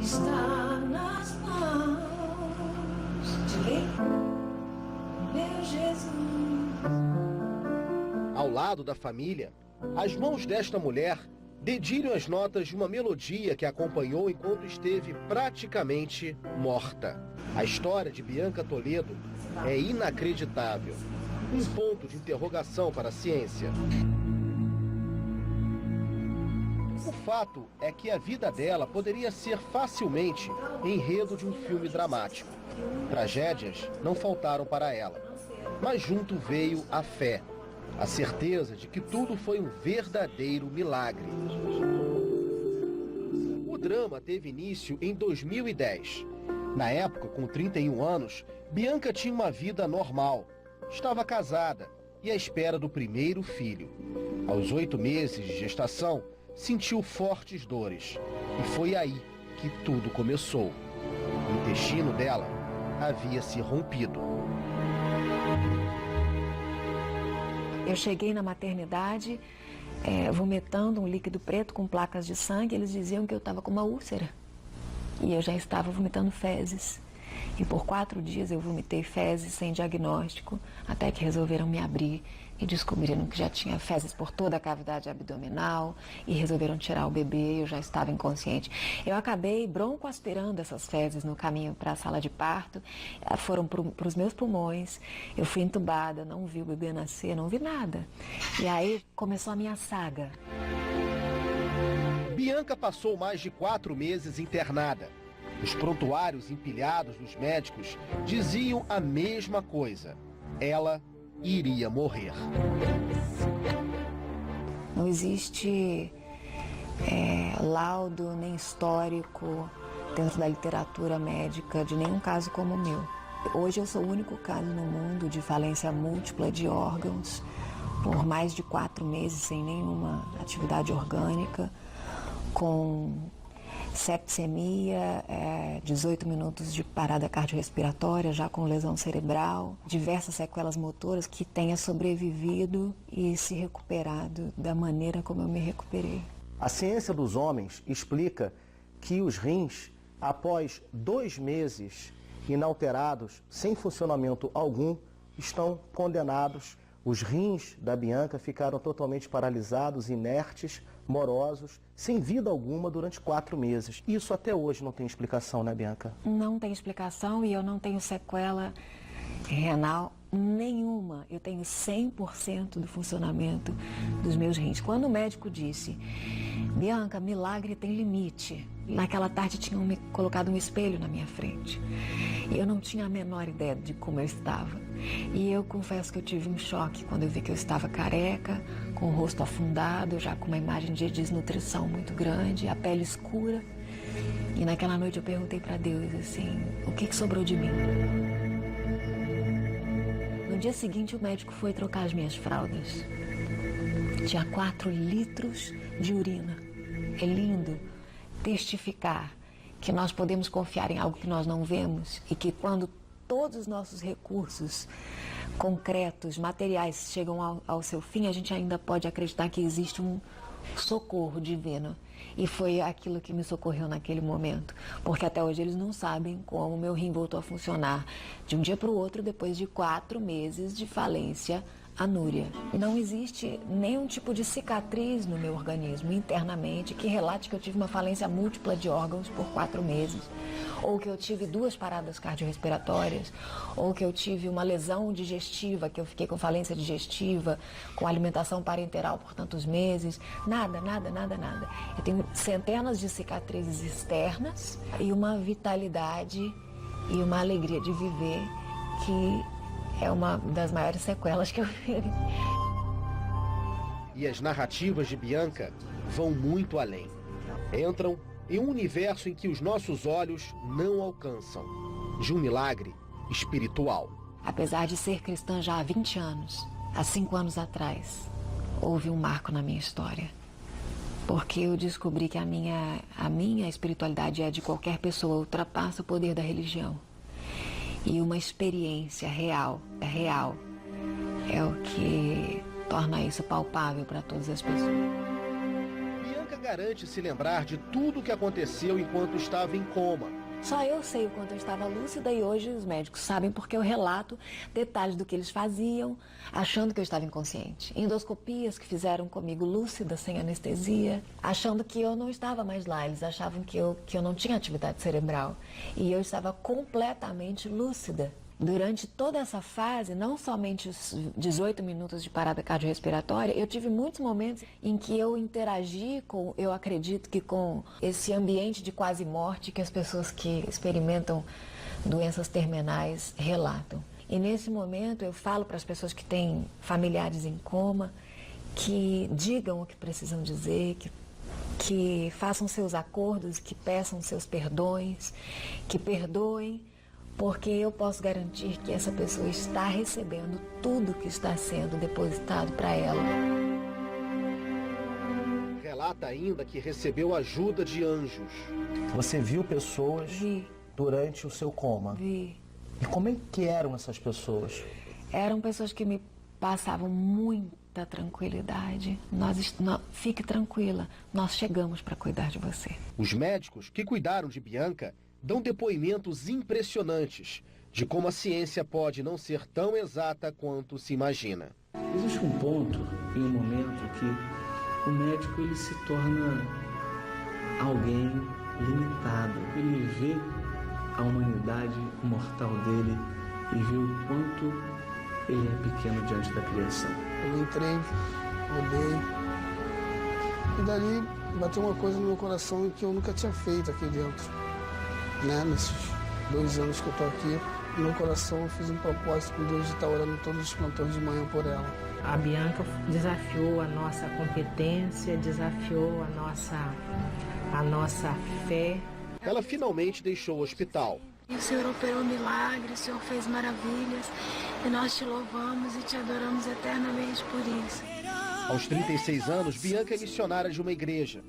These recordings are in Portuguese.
está nas mãos de quem? Meu Jesus. Ao lado da família, as mãos desta mulher dedilham as notas de uma melodia que acompanhou enquanto esteve praticamente morta. A história de Bianca Toledo é inacreditável. Um ponto de interrogação para a ciência. O fato é que a vida dela poderia ser facilmente enredo de um filme dramático. Tragédias não faltaram para ela, mas junto veio a fé, a certeza de que tudo foi um verdadeiro milagre. O drama teve início em 2010. Na época, com 31 anos, Bianca tinha uma vida normal. Estava casada e à espera do primeiro filho. Aos 8 meses de gestação, sentiu fortes dores. E foi aí que tudo começou. O intestino dela havia se rompido. Eu cheguei na maternidade vomitando um líquido preto com placas de sangue. Eles diziam que eu estava com uma úlcera. E eu já estava vomitando fezes. E por 4 dias eu vomitei fezes sem diagnóstico, até que resolveram me abrir e descobriram que já tinha fezes por toda a cavidade abdominal e resolveram tirar o bebê. Eu já estava inconsciente. Eu acabei broncoaspirando essas fezes no caminho para a sala de parto. Foram para os meus pulmões. Eu fui entubada, não vi o bebê nascer, não vi nada. E aí começou a minha saga. Bianca passou mais de 4 meses internada. Os prontuários empilhados dos médicos diziam a mesma coisa. Ela iria morrer. Não existe laudo nem histórico dentro da literatura médica de nenhum caso como o meu. Hoje eu sou o único caso no mundo de falência múltipla de órgãos por mais de 4 meses sem nenhuma atividade orgânica, com septicemia, 18 minutos de parada cardiorrespiratória, já com lesão cerebral, diversas sequelas motoras, que tenha sobrevivido e se recuperado da maneira como eu me recuperei. A ciência dos homens explica que os rins, após 2 meses inalterados, sem funcionamento algum, estão condenados. Os rins da Bianca ficaram totalmente paralisados, inertes, morosos, sem vida alguma durante 4 meses. Isso até hoje não tem explicação, né, Bianca? Não tem explicação e eu não tenho sequela renal nenhuma. Eu tenho 100% do funcionamento dos meus rins. Quando o médico disse, Bianca, milagre tem limite. Naquela tarde tinham me colocado um espelho na minha frente. Eu não tinha a menor ideia de como eu estava. E eu confesso que eu tive um choque quando eu vi que eu estava careca, com o rosto afundado, já com uma imagem de desnutrição muito grande, a pele escura. E naquela noite eu perguntei para Deus assim, o que sobrou de mim? No dia seguinte o médico foi trocar as minhas fraldas. Tinha 4 litros de urina. É lindo testificar que nós podemos confiar em algo que nós não vemos e que quando todos os nossos recursos concretos, materiais chegam ao seu fim, a gente ainda pode acreditar que existe um socorro divino. E foi aquilo que me socorreu naquele momento, porque até hoje eles não sabem como meu rim voltou a funcionar de um dia para o outro depois de 4 meses de falência anúria. Não existe nenhum tipo de cicatriz no meu organismo internamente que relate que eu tive uma falência múltipla de órgãos por 4 meses, ou que eu tive 2 paradas cardiorrespiratórias, ou que eu tive uma lesão digestiva, que eu fiquei com falência digestiva, com alimentação parenteral por tantos meses. Nada, nada, nada, nada. Eu tenho centenas de cicatrizes externas e uma vitalidade e uma alegria de viver que é uma das maiores sequelas que eu vi. E as narrativas de Bianca vão muito além. Entram em um universo em que os nossos olhos não alcançam, de um milagre espiritual. Apesar de ser cristã já há 20 anos, há 5 anos atrás, houve um marco na minha história. Porque eu descobri que a minha espiritualidade é de qualquer pessoa, ultrapassa o poder da religião. E uma experiência real é o que torna isso palpável para todas as pessoas. Bianca garante se lembrar de tudo o que aconteceu enquanto estava em coma. Só eu sei o quanto eu estava lúcida e hoje os médicos sabem porque eu relato detalhes do que eles faziam, achando que eu estava inconsciente. Endoscopias que fizeram comigo lúcida, sem anestesia, achando que eu não estava mais lá. Eles achavam que eu não tinha atividade cerebral. E eu estava completamente lúcida. Durante toda essa fase, não somente os 18 minutos de parada cardiorrespiratória, eu tive muitos momentos em que eu interagi com, eu acredito que com esse ambiente de quase morte que as pessoas que experimentam doenças terminais relatam. E nesse momento eu falo para as pessoas que têm familiares em coma que digam o que precisam dizer, que façam seus acordos, que peçam seus perdões, que perdoem, porque eu posso garantir que essa pessoa está recebendo tudo que está sendo depositado para ela. Relata ainda que recebeu ajuda de anjos. Você viu pessoas durante o seu coma? Vi. E como é que eram essas pessoas? Eram pessoas que me passavam muita tranquilidade. Fique tranquila, nós chegamos para cuidar de você. Os médicos que cuidaram de Bianca dão depoimentos impressionantes de como a ciência pode não ser tão exata quanto se imagina. Existe um ponto e um momento que o médico ele se torna alguém limitado. Ele vê a humanidade mortal dele e vê o quanto ele é pequeno diante da criação. Eu entrei, olhei e dali bateu uma coisa no meu coração que eu nunca tinha feito aqui dentro. Nesses 2 anos que eu tô aqui, no meu coração eu fiz um propósito com Deus de estar orando todos os plantões de manhã por ela. A Bianca desafiou a nossa competência, desafiou a nossa fé. Ela finalmente deixou o hospital. E o Senhor operou milagres, o Senhor fez maravilhas, e nós te louvamos e te adoramos eternamente por isso. Aos 36 anos, Bianca é missionária de uma igreja.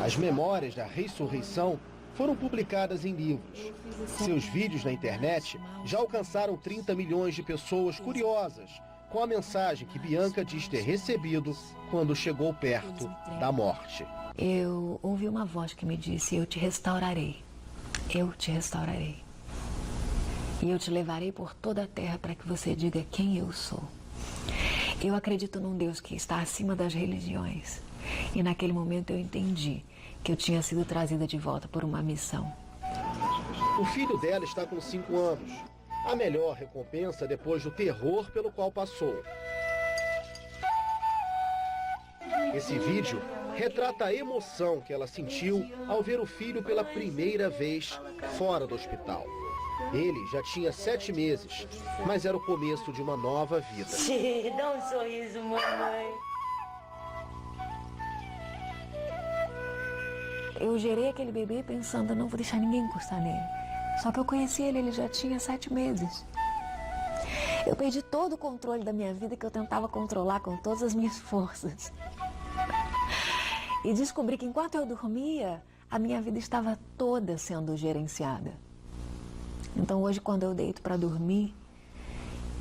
As memórias da ressurreição foram publicadas em livros. Seus vídeos na internet já alcançaram 30 milhões de pessoas curiosas com a mensagem que Bianca diz ter recebido quando chegou perto da morte. Eu ouvi uma voz que me disse: eu te restaurarei, eu te restaurarei. E eu te levarei por toda a terra para que você diga quem eu sou. Eu acredito num Deus que está acima das religiões. E naquele momento eu entendi que eu tinha sido trazida de volta por uma missão. O filho dela está com 5 anos. A melhor recompensa depois do terror pelo qual passou. Esse vídeo retrata a emoção que ela sentiu ao ver o filho pela primeira vez fora do hospital. Ele já tinha 7 meses, mas era o começo de uma nova vida. Dá um sorriso, mamãe. Eu gerei aquele bebê pensando, não vou deixar ninguém encostar nele. Só que eu conheci ele já tinha 7 meses. Eu perdi todo o controle da minha vida que eu tentava controlar com todas as minhas forças. E descobri que enquanto eu dormia, a minha vida estava toda sendo gerenciada. Então hoje, quando eu deito para dormir,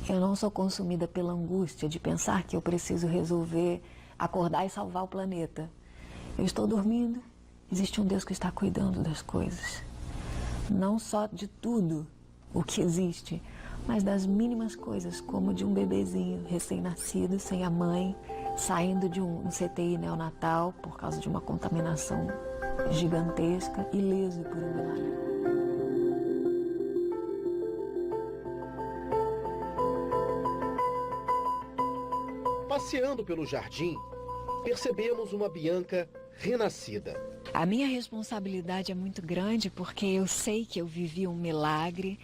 eu não sou consumida pela angústia de pensar que eu preciso resolver acordar e salvar o planeta. Eu estou dormindo. Existe um Deus que está cuidando das coisas. Não só de tudo o que existe, mas das mínimas coisas, como de um bebezinho recém-nascido, sem a mãe, saindo de um CTI neonatal por causa de uma contaminação gigantesca, ileso por um milagre. Passeando pelo jardim, percebemos uma Bianca renascida. A minha responsabilidade é muito grande porque eu sei que eu vivi um milagre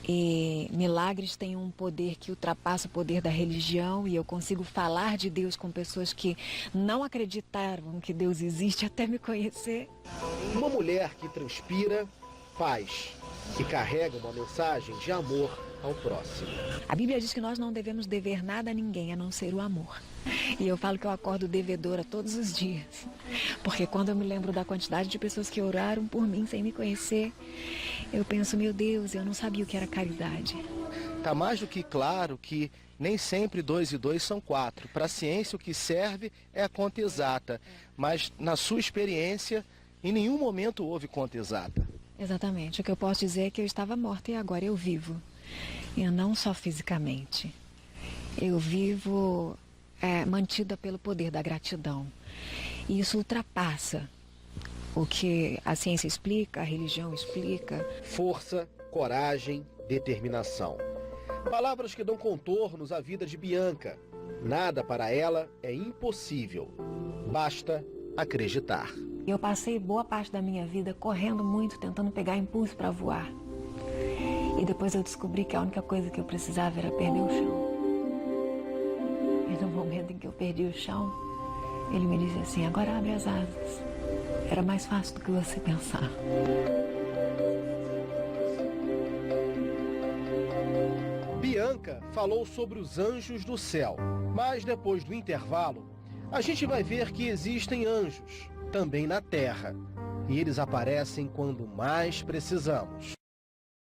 e milagres têm um poder que ultrapassa o poder da religião e eu consigo falar de Deus com pessoas que não acreditavam que Deus existe até me conhecer. Uma mulher que transpira paz e carrega uma mensagem de amor ao próximo. A Bíblia diz que nós não devemos dever nada a ninguém a não ser o amor. E eu falo que eu acordo devedora todos os dias. Porque quando eu me lembro da quantidade de pessoas que oraram por mim sem me conhecer, eu penso, meu Deus, eu não sabia o que era caridade. Está mais do que claro que nem sempre 2 e 2 são 4. Para a ciência, o que serve é a conta exata. Mas, na sua experiência, em nenhum momento houve conta exata. Exatamente. O que eu posso dizer é que eu estava morta e agora eu vivo. E não só fisicamente. Eu vivo mantida pelo poder da gratidão. E isso ultrapassa o que a ciência explica, a religião explica. Força, coragem, determinação. Palavras que dão contornos à vida de Bianca. Nada para ela é impossível. Basta acreditar. Eu passei boa parte da minha vida correndo muito, tentando pegar impulso para voar. E depois eu descobri que a única coisa que eu precisava era perder o chão. E no momento em que eu perdi o chão, ele me disse assim, agora abre as asas. Era mais fácil do que você pensar. Bianca falou sobre os anjos do céu, mas depois do intervalo, a gente vai ver que existem anjos também na terra. E eles aparecem quando mais precisamos.